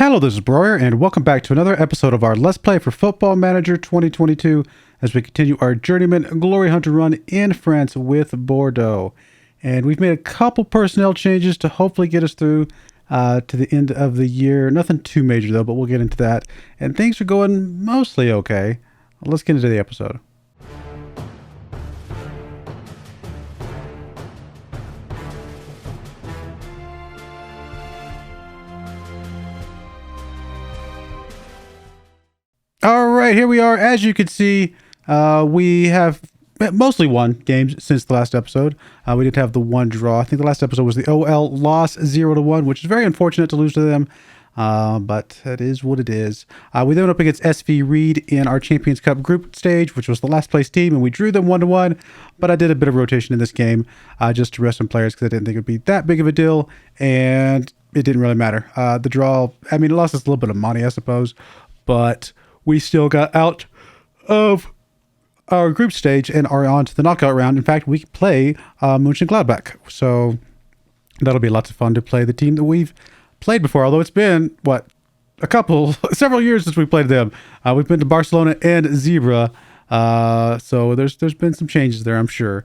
Hello, this is Broyar, and welcome back to another episode of our Let's Play for Football Manager 2022 as we continue our Journeyman Glory Hunter run in France with Bordeaux. And we've made a couple personnel changes to hopefully get us through to the end of the year. Nothing too major, though, but we'll get into that. And things are going mostly okay. Let's get into the episode. All right, here we are. As you can see, we have mostly won games since the last episode. We did have the one draw. I think the last episode was the OL loss 0-1, which is very unfortunate to lose to them, but it is what it is. We then went up against SV Reed in our Champions Cup group stage, which was the last place team, and we drew them 1-1, but I did a bit of rotation in this game just to rest some players because I didn't think it would be that big of a deal, and it didn't really matter. The draw, I mean, it lost us a little bit of money, I suppose, but we still got out of our group stage and are on to the knockout round. In fact, we play Mönchengladbach. So that'll be lots of fun to play the team that we've played before. Although it's been, several years since we played them. We've been to Barcelona and Zebra. So there's been some changes there, I'm sure.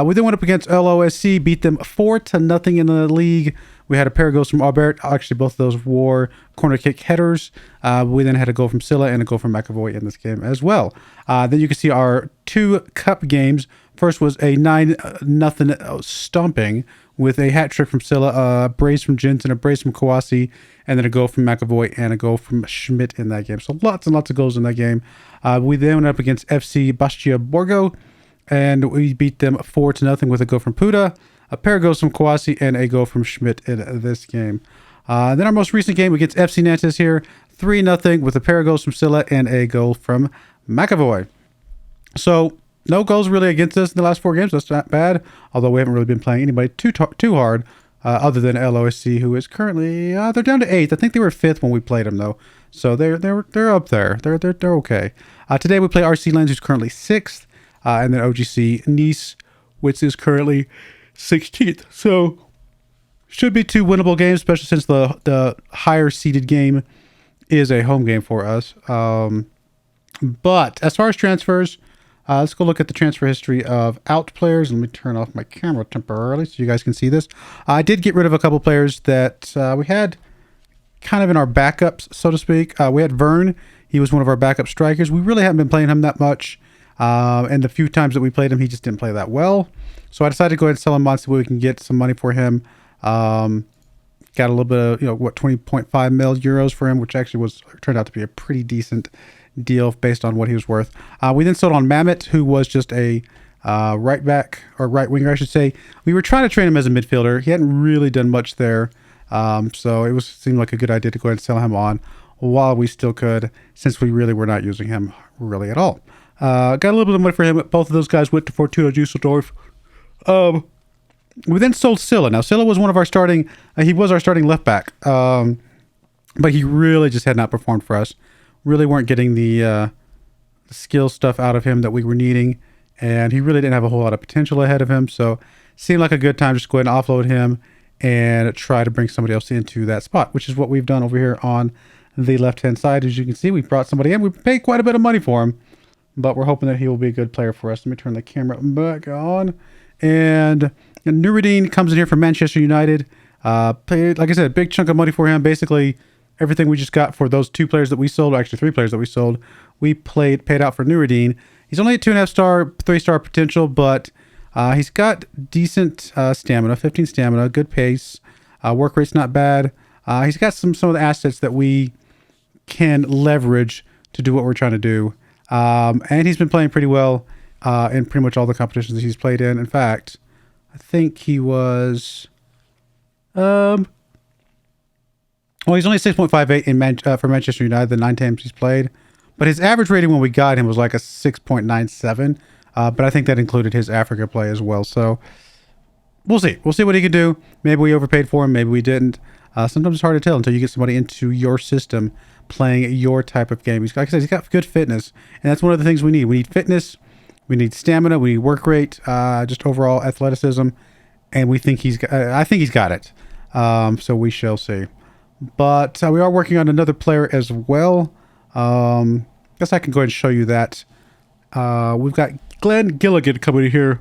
We then went up against LOSC, beat them 4-0 in the league. We had a pair of goals from Albert. Actually, both of those were corner kick headers. We then had a goal from Silla and a goal from McAvoy in this game as well. Then you can see our two cup games. First was a 9-0 stomping with a hat trick from Silla, a brace from Jensen, a brace from Kawasi, and then a goal from McAvoy and a goal from Schmidt in that game. So lots and lots of goals in that game. We then went up against FC Bastia Borgo, and we beat them 4-0 with a goal from Puda, a pair of goals from Kawasi, and a goal from Schmidt in this game. Then our most recent game against FC Nantes here, 3-0 with a pair of goals from Silla and a goal from McAvoy. So no goals really against us in the last four games. That's not bad, although we haven't really been playing anybody too hard other than LOSC, who is currently, they're down to 8th. I think they were 5th when we played them, though. So they're up there. They're okay. Today we play RC Lens, who's currently 6th, and then OGC Nice, which is currently 16th. So should be two winnable games, especially since the higher seeded game is a home game for us. But as far as transfers, let's go look at the transfer history of out players. Let me turn off my camera temporarily so you guys can see this. I did get rid of a couple players that we had kind of in our backups, so to speak. We had Vern. He was one of our backup strikers. We really haven't been playing him that much. And the few times that we played him, he just didn't play that well. So I decided to go ahead and sell him on so we can get some money for him. Got a little bit of, 20.5 mil euros for him, which actually turned out to be a pretty decent deal based on what he was worth. We then sold on Mamet, who was just a right back, or right winger, I should say. We were trying to train him as a midfielder. He hadn't really done much there. So it seemed like a good idea to go ahead and sell him on while we still could, since we really were not using him really at all. Got a little bit of money for him. Both of those guys went to Fortuna Düsseldorf. We then sold Silla. Now, Silla was one of our starting, he was our starting left back, but he really just had not performed for us. Really weren't getting the skill stuff out of him that we were needing, and he really didn't have a whole lot of potential ahead of him, so seemed like a good time just to go ahead and offload him and try to bring somebody else into that spot, which is what we've done over here on the left-hand side. As you can see, we brought somebody in. We paid quite a bit of money for him, but we're hoping that he will be a good player for us. Let me turn the camera back on. And Nuruddin comes in here from Manchester United. Paid, like I said, a big chunk of money for him. Basically, everything we just got for those two players that we sold, or actually three players that we sold, we paid out for Nuruddin. He's only a 2.5 star, 3-star potential, but he's got decent stamina, 15 stamina, good pace. Work rate's not bad. He's got some of the assets that we can leverage to do what we're trying to do. And he's been playing pretty well in pretty much all the competitions that he's played in. In fact, I think he was... well, he's only 6.58 for Manchester United, the 9 times he's played. But his average rating when we got him was like a 6.97. But I think that included his Africa play as well. So we'll see. We'll see what he can do. Maybe we overpaid for him. Maybe we didn't. Sometimes it's hard to tell until you get somebody into your system playing your type of game. Like I said, he's got good fitness. And that's one of the things we need. We need fitness. We need stamina. We need work rate. Just overall athleticism. And we think I think he's got it. So we shall see. But we are working on another player as well. Guess I can go ahead and show you that. We've got Glenn Gilligan coming in here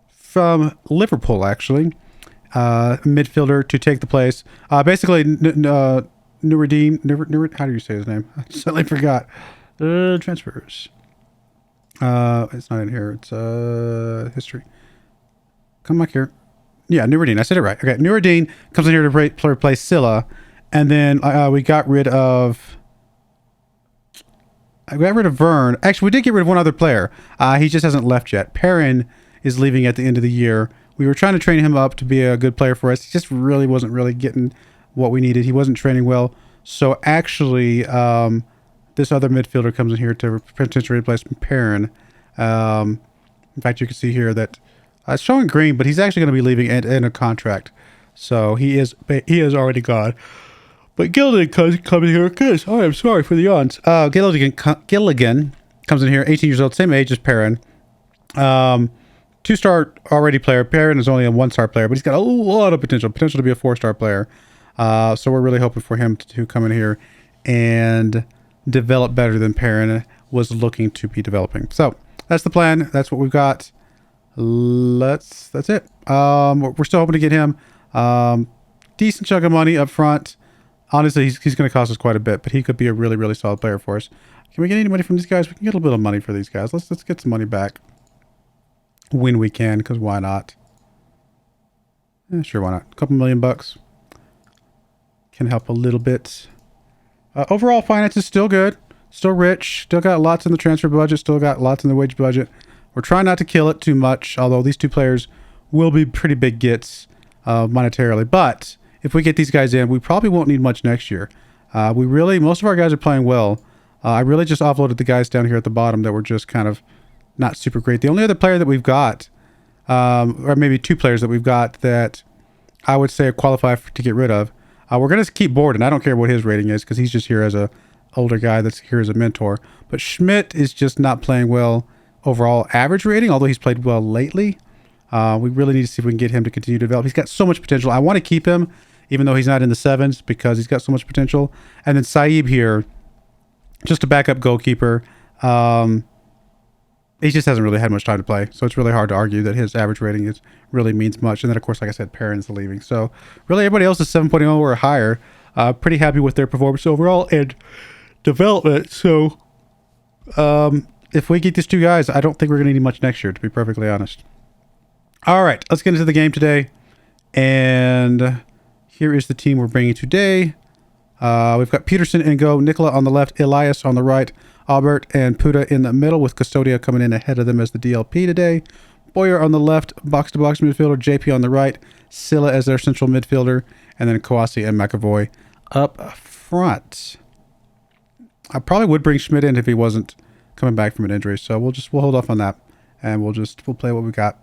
from Liverpool, actually. Midfielder to take the place. Basically, Nuruddin, how do you say his name? I suddenly forgot. Transfers. It's not in here. It's history. Come back here. Yeah, Nuruddin. I said it right. Okay, Nuruddin comes in here to replace Silla, and then we got rid of. I got rid of Vern. Actually, we did get rid of one other player. He just hasn't left yet. Perrin is leaving at the end of the year. We were trying to train him up to be a good player for us. He just really wasn't getting what we needed. He wasn't training well. So actually, this other midfielder comes in here to potentially replace Perrin. In fact, you can see here that it's showing green, but he's actually going to be leaving in a contract. So he is already gone. But Gilligan comes in here because I am sorry for the yawns. Gilligan comes in here, 18 years old, same age as Perrin. 2-star already player. Perrin is only a 1-star player, but he's got a lot of potential to be a 4-star player. So we're really hoping for him to come in here and develop better than Perrin was looking to be developing. So that's the plan. That's what we've got. That's it. We're still hoping to get him decent chunk of money up front. Honestly, he's going to cost us quite a bit, but he could be a really, really solid player for us. Can we get any money from these guys? We can get a little bit of money for these guys. Let's get some money back when we can, because why not? Yeah, sure, why not? A couple $1,000,000 can help a little bit. Overall, finance is still good, still rich, still got lots in the transfer budget, still got lots in the wage budget. We're trying not to kill it too much, although these two players will be pretty big gets monetarily. But if we get these guys in, we probably won't need much next year. Most of our guys are playing well. I really just offloaded the guys down here at the bottom that were just kind of not super great. The only other player that we've got, or maybe two players that we've got that I would say qualify to get rid of. We're going to keep Borden. I don't care what his rating is because he's just here as a older guy that's here as a mentor. But Schmidt is just not playing well overall average rating, although he's played well lately. We really need to see if we can get him to continue to develop. He's got so much potential. I want to keep him, even though he's not in the 7s, because he's got so much potential. And then Saib here, just a backup goalkeeper. He just hasn't really had much time to play, so it's really hard to argue that his average rating really means much. And then, of course, like I said, Perrin's leaving. So really everybody else is 7.0 or higher. Pretty happy with their performance overall and development. So if we get these two guys, I don't think we're going to need much next year, to be perfectly honest. All right, let's get into the game today. And here is the team we're bringing today. We've got Peterson in goal, Nicola on the left, Elias on the right, Albert and Puda in the middle, with Custodia coming in ahead of them as the DLP today. Boyer on the left, box-to-box midfielder, JP on the right, Silla as their central midfielder, and then Kawasi and McAvoy up front. I probably would bring Schmidt in if he wasn't coming back from an injury, so we'll hold off on that, and we'll play what we got.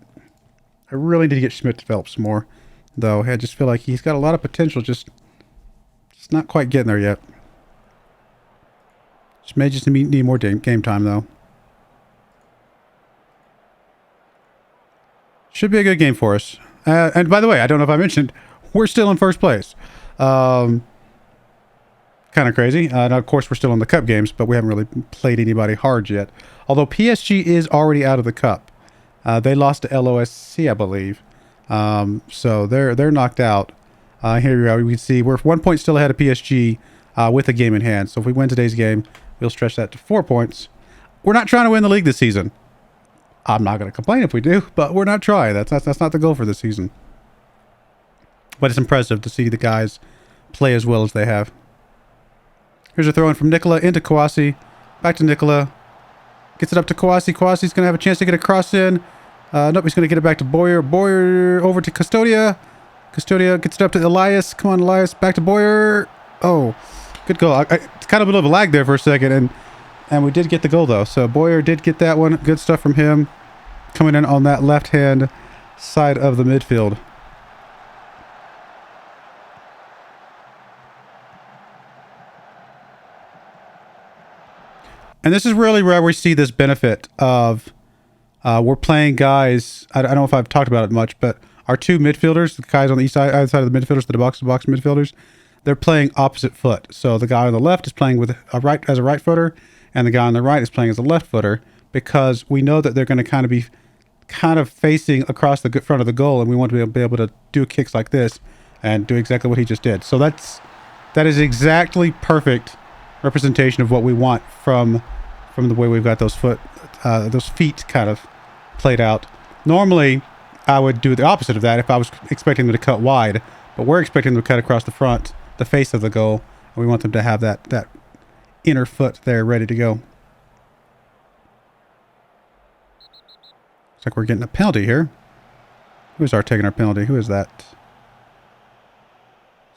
I really need to get Schmidt developed some more, though. I just feel like he's got a lot of potential, just not quite getting there yet. May just need more game time, though. Should be a good game for us. And by the way, I don't know if I mentioned, we're still in first place. Kind of crazy. Now, of course, we're still in the cup games, but we haven't really played anybody hard yet. Although PSG is already out of the cup. They lost to LOSC, I believe. So they're knocked out. Here we are. We can see we're 1 point still ahead of PSG with a game in hand. So if we win today's game, we'll stretch that to 4 points. We're not trying to win the league this season. I'm not going to complain if we do, but we're not trying. That's not the goal for this season. But it's impressive to see the guys play as well as they have. Here's a throw in from Nicola into Kawasi. Back to Nicola. Gets it up to Kawasi. Kawasi's going to have a chance to get a cross in. Nope, he's going to get it back to Boyer. Boyer over to Custodia. Custodia gets it up to Elias. Come on, Elias. Back to Boyer. Oh, good goal. It's kind of a bit of a lag there for a second, and we did get the goal, though. So Boyer did get that one. Good stuff from him. Coming in on that left-hand side of the midfield. And this is really where we see this benefit of we're playing guys. I don't know if I've talked about it much, but our two midfielders, the guys on the east side, either side of the midfielders, the box-to-box midfielders, they're playing opposite foot. So the guy on the left is playing with a right as a right footer, and the guy on the right is playing as a left footer, because we know that they're going to kind of facing across the front of the goal, and we want to be able to do kicks like this and do exactly what he just did. So that is exactly perfect representation of what we want from the way we've got those feet kind of played out. Normally, I would do the opposite of that if I was expecting them to cut wide, but we're expecting them to cut across the front, the face of the goal, and we want them to have that inner foot there ready to go. Looks like we're getting a penalty here. Who's taking our penalty? Who is that?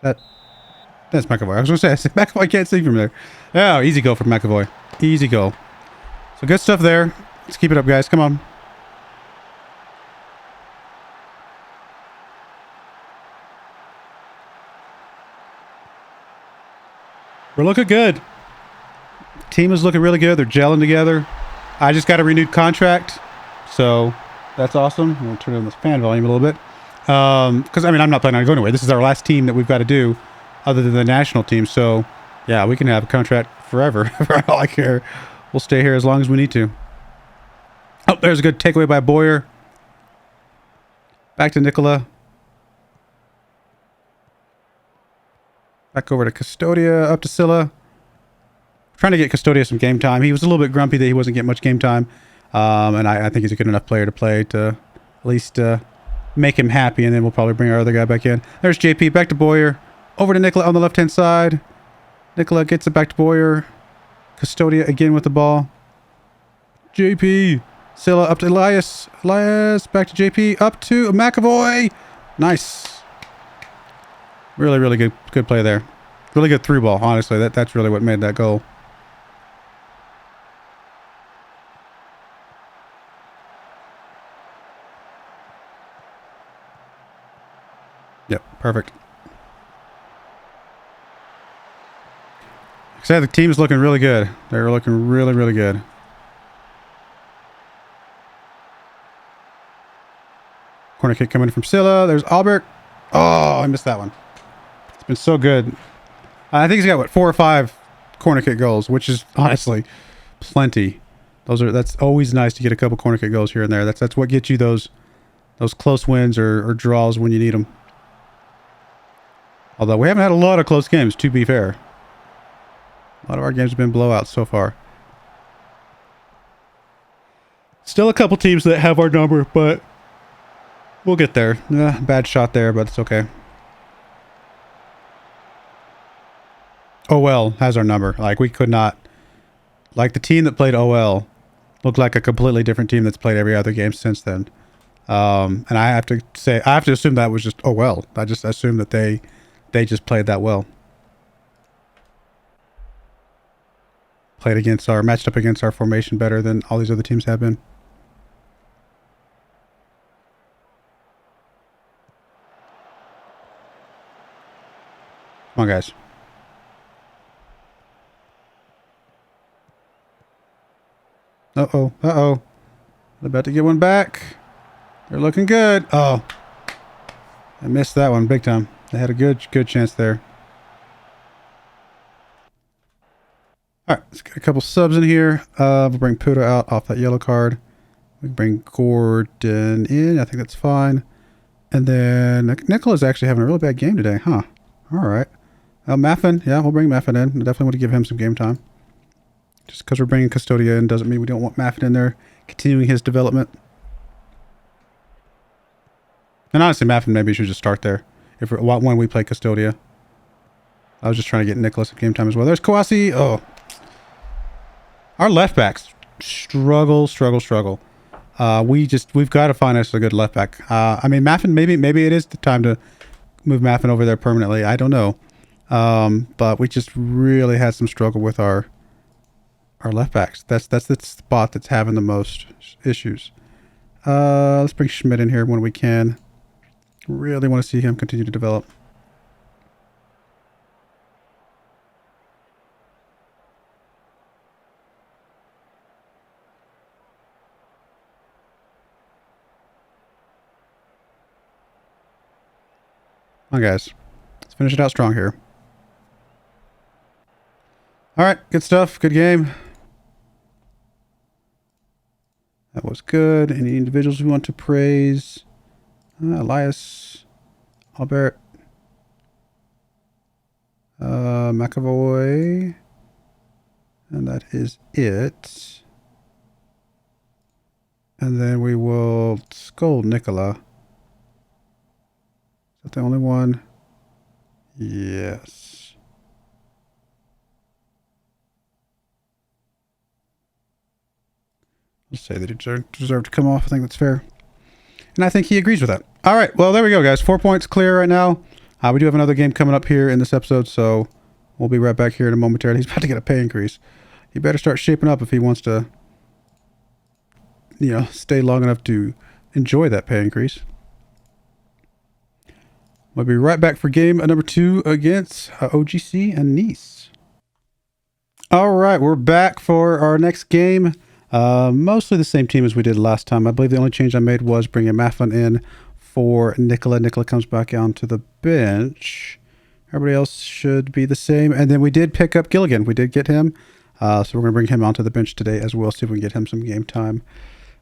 That's McAvoy. I was going to say, McAvoy can't see from there. Oh, easy goal from McAvoy. Easy goal. So good stuff there. Let's keep it up, guys. Come on. We're looking good. Team is looking really good. They're gelling together. I just got a renewed contract, so that's awesome. I'm going to turn on this fan volume a little bit. Because, I mean, I'm not planning on going anywhere. This is our last team that we've got to do other than the national team. So, yeah, we can have a contract forever for all I care. We'll stay here as long as we need to. Oh, there's a good takeaway by Broyar. Back to Nicola. Back over to Custodia, up to Scylla. Trying to get Custodia some game time. He was a little bit grumpy that he wasn't getting much game time. And I think he's a good enough player to play to at least make him happy, and then we'll probably bring our other guy back in. There's JP, back to Broyar. Over to Nicola on the left-hand side. Nicola gets it back to Broyar. Custodia again with the ball. JP. Scylla up to Elias. Elias back to JP. Up to McAvoy. Nice. Really, really good play there. Really good through ball, honestly. That's really what made that goal. Yep, perfect. Like I said, the team is looking really good. They're looking really, really good. Corner kick coming from Scylla. There's Albert. Oh, I missed that one. It's been so good. I think he's got, what, 4 or 5 corner kick goals, which is honestly plenty. That's always nice to get a couple corner kick goals here and there. That's what gets you those close wins or draws when you need them. Although we haven't had a lot of close games, to be fair. A lot of our games have been blowouts so far. Still a couple teams that have our number, but we'll get there. Bad shot there, but it's okay. OL has our number. Like, we could not... Like, the team that played OL looked like a completely different team that's played every other game since then. And I have to assume that was just OL. I just assume that they just played that well. Matched up against our formation better than all these other teams have been. Come on, guys. Uh-oh. Uh-oh. They're about to get one back. They're looking good. Oh. I missed that one big time. They had a good chance there. All right, let's get a couple subs in here. We'll bring Puda out off that yellow card. We can bring Gordon in. I think that's fine. And then Nicola's actually having a really bad game today, huh? All right. Maffin, yeah, we'll bring Maffin in. I definitely want to give him some game time. Just because we're bringing Custodia in doesn't mean we don't want Maffin in there, continuing his development. And honestly, Maffin maybe should just start there when we play Custodia. I was just trying to get Nicholas some game time as well. There's Kawasi. Oh. Our left backs struggle. We've got to find us a good left back. I mean, Maffin, maybe it is the time to move Maffin over there permanently. I don't know. But we just really had some struggle with our left backs. That's the spot that's having the most issues. Let's bring Schmidt in here when we can. Really want to see him continue to develop. Come on, guys. Let's finish it out strong here. All right, good stuff. Good game. That was good. Any individuals we want to praise? Elias, Albert, McAvoy, and that is it. And then we will scold Nicola. Is that the only one? Yes. Let's say that he deserved to come off. I think that's fair. And I think he agrees with that. All right. Well, there we go, guys. 4 points clear right now. We do have another game coming up here in this episode, so we'll be right back here in a momentarily. He's about to get a pay increase. He better start shaping up if he wants to, stay long enough to enjoy that pay increase. We'll be right back for game number 2 against OGC and Nice. All right, we're back for our next game. Mostly the same team as we did last time. I believe the only change I made was bringing Maffin in for Nicola. Nicola comes back onto the bench. Everybody else should be the same. And then we did pick up Gilligan. We did get him. So we're going to bring him onto the bench today as well. See if we can get him some game time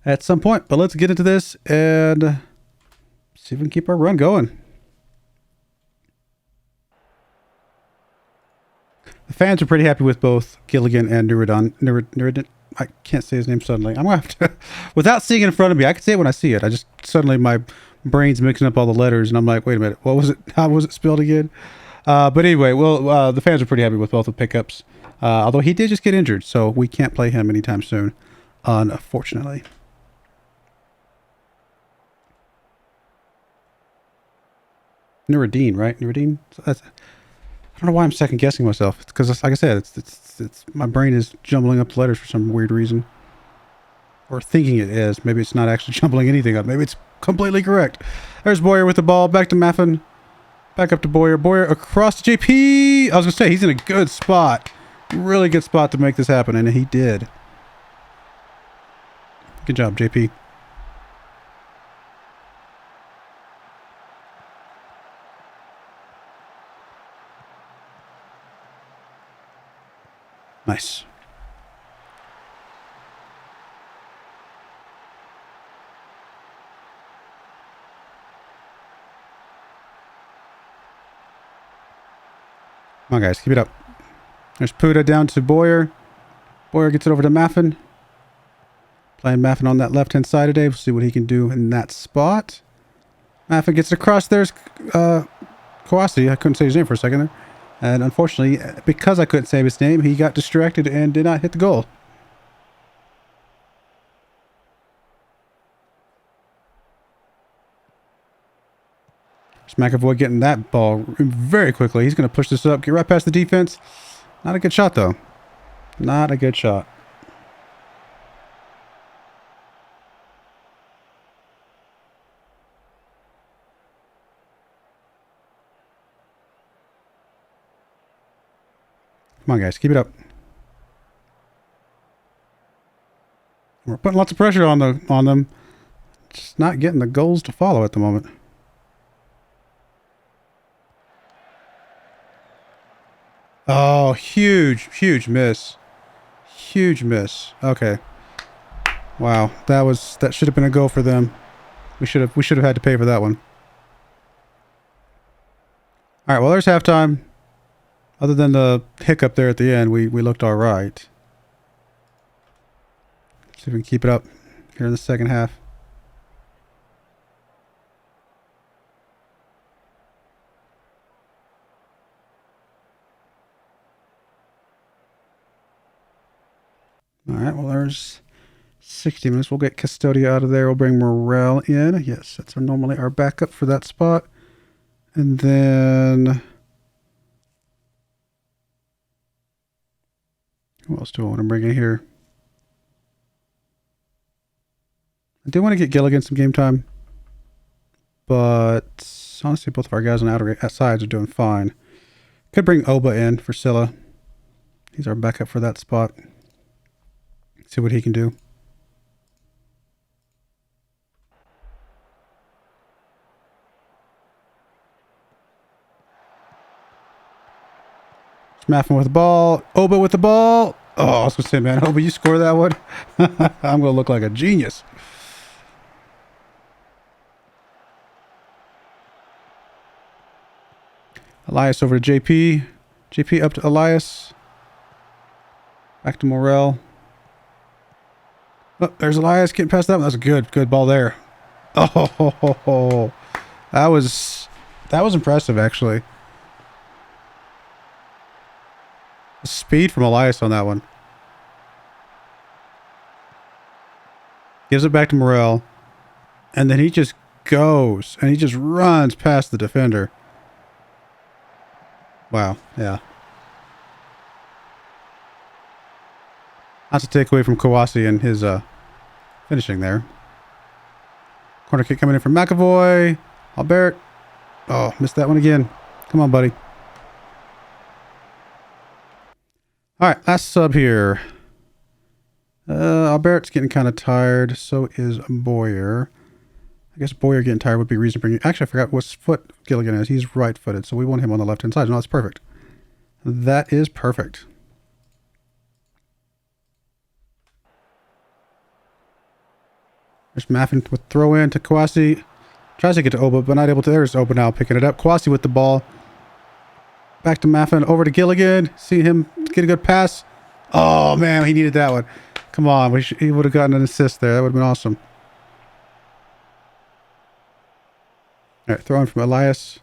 at some point. But let's get into this and see if we can keep our run going. The fans are pretty happy with both Gilligan and Nuridin. I can't say his name suddenly. I'm going to have to, without seeing it in front of me, I can say it when I see it. I just, suddenly my brain's mixing up all the letters and I'm like, wait a minute, what was it? How was it spelled again? But anyway, well, the fans are pretty happy with both the pickups. Although he did just get injured, so we can't play him anytime soon, unfortunately. Nuridin, right? Nuridin? That's, I don't know why I'm second guessing myself. It's because, like I said, it's my brain is jumbling up the letters for some weird reason, or thinking it is. Maybe it's not actually jumbling anything up. Maybe it's completely correct. There's Broyar with the ball. Back to Maffin. Back up to Broyar. Broyar across to JP. I was gonna say he's in a good spot, really good spot to make this happen, and he did. Good job, JP. Nice. Come on, guys. Keep it up. There's Puda down to Broyar. Broyar gets it over to Maffin. Playing Maffin on that left-hand side today. We'll see what he can do in that spot. Maffin gets it across. There's Kawasi. I couldn't say his name for a second there. And unfortunately, because I couldn't say his name, he got distracted and did not hit the goal. McAvoy getting that ball very quickly. He's going to push this up, get right past the defense. Not a good shot, though. Not a good shot. Come on, guys. Keep it up. We're putting lots of pressure on them. Just not getting the goals to follow at the moment. Oh, huge miss. Huge miss. Okay. Wow. That should have been a goal for them. We should have had to pay for that one. All right, well, there's halftime. Other than the hiccup there at the end, we looked all right. See if we can keep it up here in the second half. All right, well, there's 60 minutes. We'll get Custodia out of there. We'll bring Morel in. Yes, that's normally our backup for that spot. And then... who else do I want to bring in here? I do want to get Gilligan some game time. But honestly, both of our guys on the outer sides are doing fine. Could bring Oba in for Scylla. He's our backup for that spot. See what he can do. Maffin with the ball. Oba with the ball. Oh, I was going to say, man, Oba, you score that one? I'm going to look like a genius. Elias over to JP. JP up to Elias. Back to Morel. Oh, there's Elias getting past that one. That's a good ball there. Oh, that was impressive, actually. The speed from Elias on that one. Gives it back to Morel. And then he just goes. And he just runs past the defender. Wow. Yeah. That's a takeaway from Kawasi and his finishing there. Corner kick coming in from McAvoy. Albert. Oh, missed that one again. Come on, buddy. All right, last sub here. Albert's getting kind of tired. So is Broyar. I guess Broyar getting tired would be reason bringing. Actually, I forgot what foot Gilligan is. He's right-footed, so we want him on the left-hand side. No, that's perfect. That is perfect. There's Maffin with throw in to Kawasi. Tries to get to Oba, but not able to. There's Oba now picking it up. Kawasi with the ball. Back to Maffin. Over to Gilligan. See him get a good pass. Oh, man, he needed that one. Come on. He would have gotten an assist there. That would have been awesome. All right, throwing from Elias.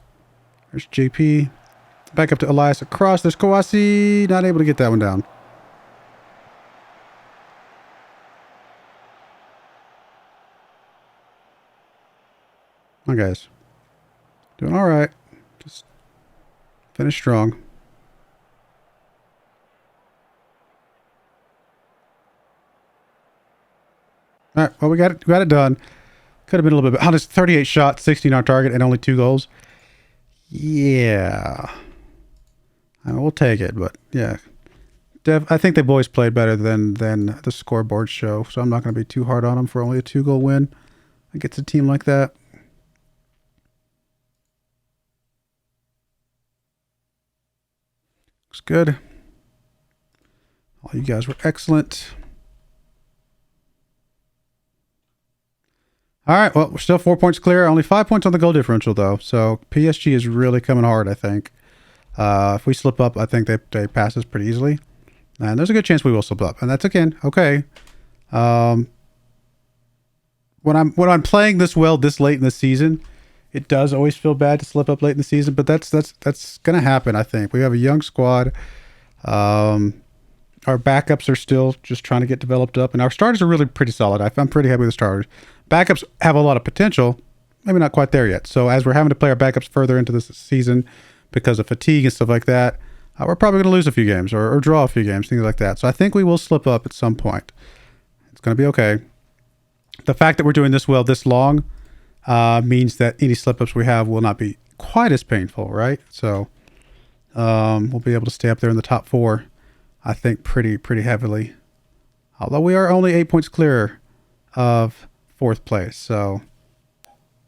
There's JP. Back up to Elias across. There's Kawasi. Not able to get that one down. Come on, guys. Doing all right. Just finish strong. All right, well, we got it done. Could have been a little bit better. 38 shots, 16 on target, and only 2 goals. Yeah. I mean, we'll take it, but yeah. I think the boys played better than the scoreboard show, so I'm not going to be too hard on them for only a 2-goal win against a team like that. Looks good. All you guys were excellent. All right, well, we're still 4 points clear. Only 5 points on the goal differential, though. So PSG is really coming hard, I think. If we slip up, I think they pass us pretty easily. And there's a good chance we will slip up. And that's, again, okay. When I'm playing this well this late in the season, it does always feel bad to slip up late in the season. But that's going to happen, I think. We have a young squad. Our backups are still just trying to get developed up. And our starters are really pretty solid. I'm pretty happy with the starters. Backups have a lot of potential. Maybe not quite there yet. So as we're having to play our backups further into this season because of fatigue and stuff like that, we're probably going to lose a few games or draw a few games, things like that. So I think we will slip up at some point. It's going to be okay. The fact that we're doing this well this long means that any slip-ups we have will not be quite as painful, right? So we'll be able to stay up there in the top 4, I think, pretty heavily. Although we are only 8 points clear of 4th place. So,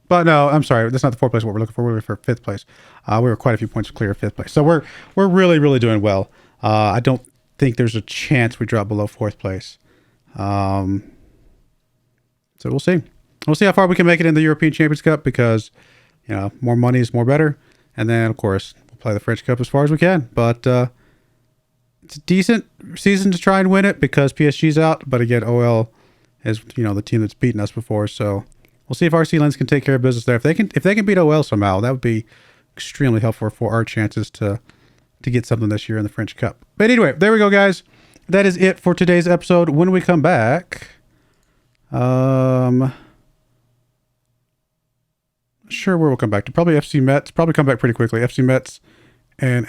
but no, I'm sorry. That's not the 4th place. What we're looking for. We're looking for 5th place. We were quite a few points clear of 5th place. So we're really doing well. I don't think there's a chance we drop below 4th place. So we'll see. We'll see how far we can make it in the European Champions Cup because, you know, more money is more better. And then, of course, we'll play the French Cup as far as we can. But it's a decent season to try and win it because PSG's out. But again, OL is, you know, the team that's beaten us before. So we'll see if RC Lens can take care of business there. If they can beat OL somehow, that would be extremely helpful for our chances to get something this year in the French Cup. But anyway, there we go, guys. That is it for today's episode. When we come back, sure where we'll come back to. Probably FC Metz. Probably come back pretty quickly. FC Metz and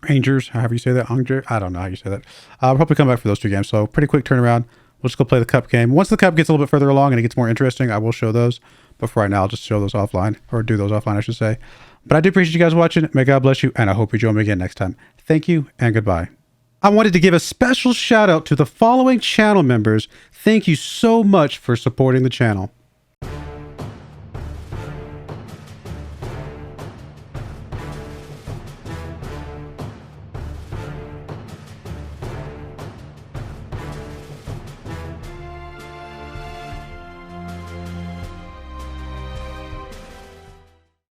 Rangers, however you say that. I don't know how you say that. I'll probably come back for those 2 games. So pretty quick turnaround. We'll just go play the cup game. Once the cup gets a little bit further along and it gets more interesting, I will show those. But for right now, I'll just show those offline, or do those offline, I should say. But I do appreciate you guys watching. May God bless you, and I hope you join me again next time. Thank you, and goodbye. I wanted to give a special shout out to the following channel members. Thank you so much for supporting the channel.